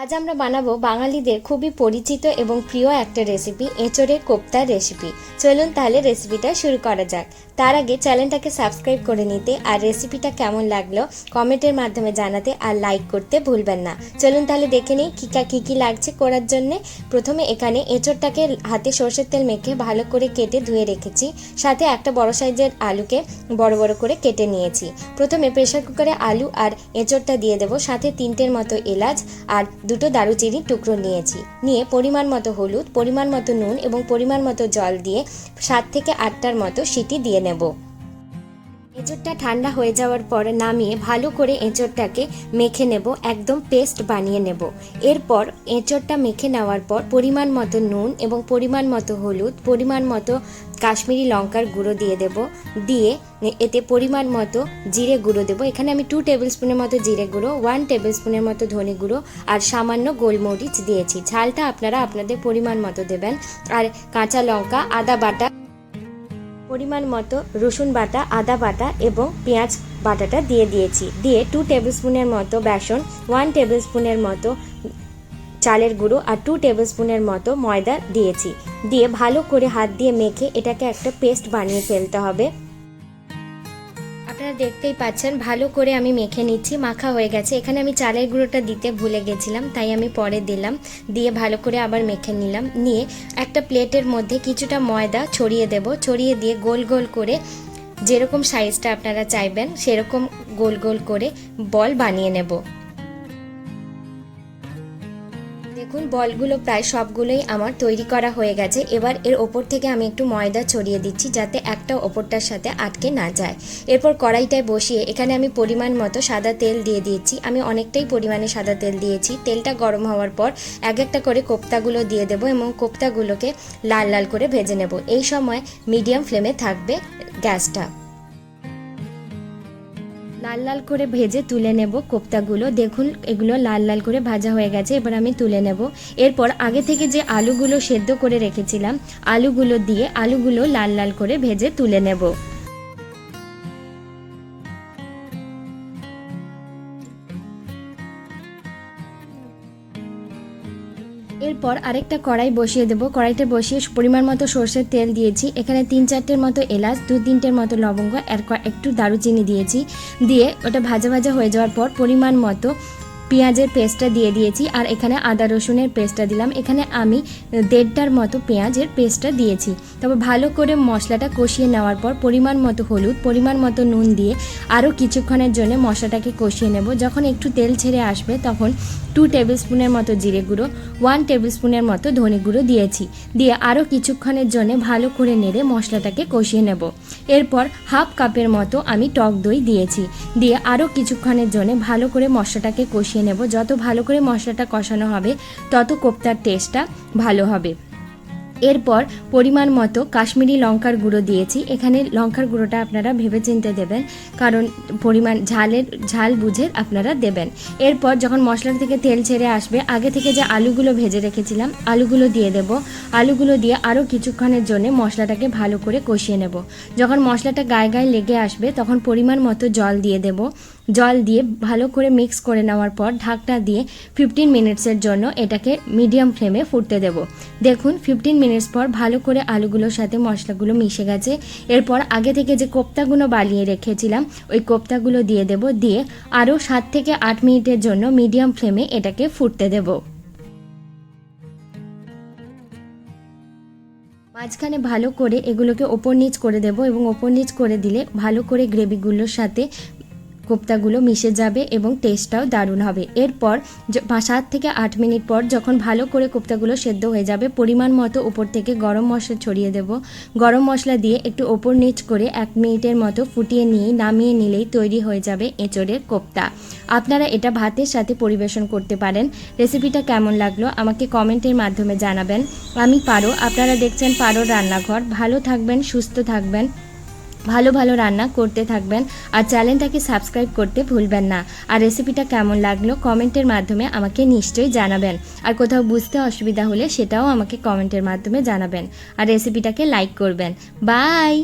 আজ আমরা বানাবো বাঙালিদের খুবই পরিচিত এবং প্রিয় একটা রেসিপি, এঁচোড়ের কোপ্তার রেসিপি। চলুন তাহলে রেসিপিটা শুরু করা যাক। তার আগে চ্যানেলটাকে সাবস্ক্রাইব করে নিতে আর রেসিপিটা কেমন লাগলো কমেন্টের মাধ্যমে জানাতে আর লাইক করতে ভুলবেন না। চলুন তাহলে দেখে নিই কী লাগছে করার জন্যে। প্রথমে এখানে এঁচোড়টাকে হাতে সরষের তেল মেখে ভালো করে কেটে ধুয়ে রেখেছি। সাথে একটা বড় সাইজের আলুকে বড় বড় করে কেটে নিয়েছি। প্রথমে প্রেসার কুকারে আলু আর এঁচোড়টা দিয়ে দেবো। সাথে 3টের মতো এলাচ আর 2টো দারুচিনির টুকরো নিয়ে পরিমাণ মতো হলুদ, পরিমাণ মতো নুন এবং পরিমাণ মতো জল দিয়ে 7 থেকে 8টার মতো সিটি দিয়ে নেব। এঁচোড়টা ঠান্ডা হয়ে যাওয়ার পর নামিয়ে ভালো করে এঁচোড়টাকে মেখে নেব, একদম পেস্ট বানিয়ে নেব। এরপর এঁচোড়টা মেখে নেওয়ার পর পরিমাণ মতো নুন এবং পরিমাণ মতো হলুদ, পরিমাণ মতো কাশ্মীরি লঙ্কার গুঁড়ো দিয়ে দেব। দিয়ে এতে পরিমাণ মতো জিরে গুঁড়ো দেবো। এখানে আমি 2 টেবিল স্পুনের মতো জিরে গুঁড়ো, 1 টেবিল স্পুনের মতো ধনে গুঁড়ো আর সামান্য গোলমরিচ দিয়েছি। ঝালটা আপনারা আপনাদের পরিমাণ মতো দেবেন। আর কাঁচা লঙ্কা, আদা বাটা, পরিমাণ মতো রসুন বাটা, আদা বাটা এবং পেঁয়াজ বাটাটা দিয়ে দিয়েছি। দিয়ে 2 টেবিল স্পুনের মতো বেসন, 1 টেবিল স্পুনের মতো চালের গুঁড়ো আর 2 টেবিল স্পুনের মতো ময়দা দিয়েছি। দিয়ে ভালো করে হাত দিয়ে মেখে এটাকে একটা পেস্ট বানিয়ে ফেলতে হবে। আপনারা দেখতেই পাচ্ছেন ভালো করে আমি মেখে নিচ্ছি, মাখা হয়ে গেছে। এখানে আমি চালের গুঁড়োটা দিতে ভুলে গেছিলাম, তাই আমি পরে দিলাম। দিয়ে ভালো করে আবার মেখে নিলাম। নিয়ে একটা প্লেটের মধ্যে কিছুটা ময়দা ছড়িয়ে দেব। ছড়িয়ে দিয়ে গোল গোল করে যেরকম সাইজটা আপনারা চাইবেন সেরকম গোল গোল করে বল বানিয়ে নেব। দেখুন বলগুলো প্রায় সবগুলোই আমার তৈরি করা হয়ে গেছে। এবার এর ওপর থেকে আমি একটু ময়দা ছড়িয়ে দিচ্ছি যাতে একটা ওপরটার সাথে আটকে না যায়। এরপর কড়াইটায় বসিয়ে এখানে আমি পরিমাণ মতো সাদা তেল দিয়ে দিয়েছি। আমি অনেকটাই পরিমাণে সাদা তেল দিয়েছি। তেলটা গরম হওয়ার পর এক একটা করে কোপ্তাগুলো দিয়ে দেবো এবং কোপ্তাগুলোকে লাল লাল করে ভেজে নেব। এই সময় মিডিয়াম ফ্লেমে থাকবে গ্যাসটা। লাল লাল করে ভেজে তুলে নেব কোপ্তাগুলো। দেখুন এগুলো লাল লাল করে ভাজা হয়ে গেছে। এবার আমি তুলে নেব। এরপর আগে থেকে যে আলুগুলো সেদ্ধ করে রেখেছিলাম আলুগুলো দিয়ে আলুগুলো লাল লাল করে ভেজে তুলে নেব। এরপর আরেকটা কড়াই বসিয়ে দেবো। কড়াইতে বসিয়ে পরিমাণ মতো সর্ষের তেল দিয়েছি। এখানে 3-4টের মতো এলাচ, 2-3টের মতো লবঙ্গ আর একটু দারুচিনি দিয়েছি। দিয়ে ওটা ভাজা ভাজা হয়ে যাওয়ার পর পরিমাণ মতো পেঁয়াজের পেস্টটা দিয়ে দিয়েছি। আর এখানে আদা রসুনের পেস্টটা দিলাম। এখানে আমি 1.5টার মতো পেঁয়াজের পেস্টটা দিয়েছি। তবে ভালো করে মশলাটা কষিয়ে নেওয়ার পর পরিমাণ মতো হলুদ, পরিমাণ মতো নুন দিয়ে আরও কিছুক্ষণের জন্য মশলাটাকে কষিয়ে নেব। যখন একটু তেল ছেড়ে আসবে তখন 2 টেবিল স্পুনের মতো জিরে গুঁড়ো, 1 টেবিল স্পুনের মতো ধনে গুঁড়ো দিয়েছি। দিয়ে আরও কিছুক্ষণের জন্য ভালো করে নেড়ে মশলাটাকে কষিয়ে নেব। এরপর হাফ কাপের মতো আমি টক দই দিয়েছি। দিয়ে আরও কিছুক্ষণের জন্য ভালো করে মশলাটাকে কষিয়ে নেব। যত ভালো করে মশলাটা কষানো হবে তত কোপ্তার টেস্টটা ভালো হবে। এরপর পরিমাণ মতো কাশ্মীরি লঙ্কার গুঁড়ো দিয়েছি। এখানে লঙ্কার গুঁড়োটা আপনারা ভেবেচিন্তে দেবেন, কারণ পরিমাণ ঝাল বুঝে আপনারা দেবেন। এরপর যখন মশলা থেকে তেল ছেড়ে আসবে আগে থেকে যে আলুগুলো ভেজে রেখেছিলাম আলুগুলো দিয়ে দেব। আলুগুলো দিয়ে আরও কিছুক্ষণের জন্য মশলাটাকে ভালো করে কষিয়ে নেব। যখন মশলাটা গায়ে গায়ে লেগে আসবে তখন পরিমাণ মতো জল দিয়ে দেব। জল দিয়ে ভালো করে মিক্স করে নেওয়ার পর ঢাকনা দিয়ে 15 মিনিটসের জন্য এটাকে মিডিয়াম ফ্লেমে ফুটতে দেব। দেখুন 15 মিনিটস পর ভালো করে আলুগুলোর সাথে মশলাগুলো মিশে গেছে। এরপর আগে থেকে যে কোপ্তাগুলো বানিয়ে রেখেছিলাম ওই কোপ্তাগুলো দিয়ে দেব। দিয়ে আরও 7 থেকে 8 মিনিটের জন্য মিডিয়াম ফ্লেমে এটাকে ফুটতে দেব। মাঝখানে ভালো করে এগুলোকে ওপর নিচ করে দেব এবং ওপর নিচ করে দিলে ভালো করে গ্রেভিগুলোর সাথে কোপ্তাগুলো মিশে যাবে এবং টেস্টটাও দারুণ হবে। এরপর 7 থেকে 8 মিনিট পর যখন ভালো করে কোপ্তাগুলো সেদ্ধ হয়ে যাবে পরিমাণ মতো উপর থেকে গরম মশলা ছড়িয়ে দেব। গরম মশলা দিয়ে একটু ওপর নিচ করে 1 মিনিটের মতো ফুটিয়ে নিয়ে নামিয়ে নিলেই তৈরি হয়ে যাবে এঁচোড়ের কোপ্তা। আপনারা এটা ভাতের সাথে পরিবেশন করতে পারেন। রেসিপিটা কেমন লাগলো আমাকে কমেন্টের মাধ্যমে জানাবেন। আমি পারো, আপনারা দেখছেন পারোর রান্নাঘর। ভালো থাকবেন, সুস্থ থাকবেন, ভালো ভালো রান্না করতে থাকবেন আর চ্যানেলটাকে সাবস্ক্রাইব করতে ভুলবেন না। আর রেসিপিটা কেমন লাগলো কমেন্টের মাধ্যমে আমাকে নিশ্চয়ই জানাবেন। আর কোথাও বুঝতে অসুবিধা হলে সেটাও আমাকে কমেন্টের মাধ্যমে জানাবেন। আর রেসিপিটাকে লাইক করবেন। বাই।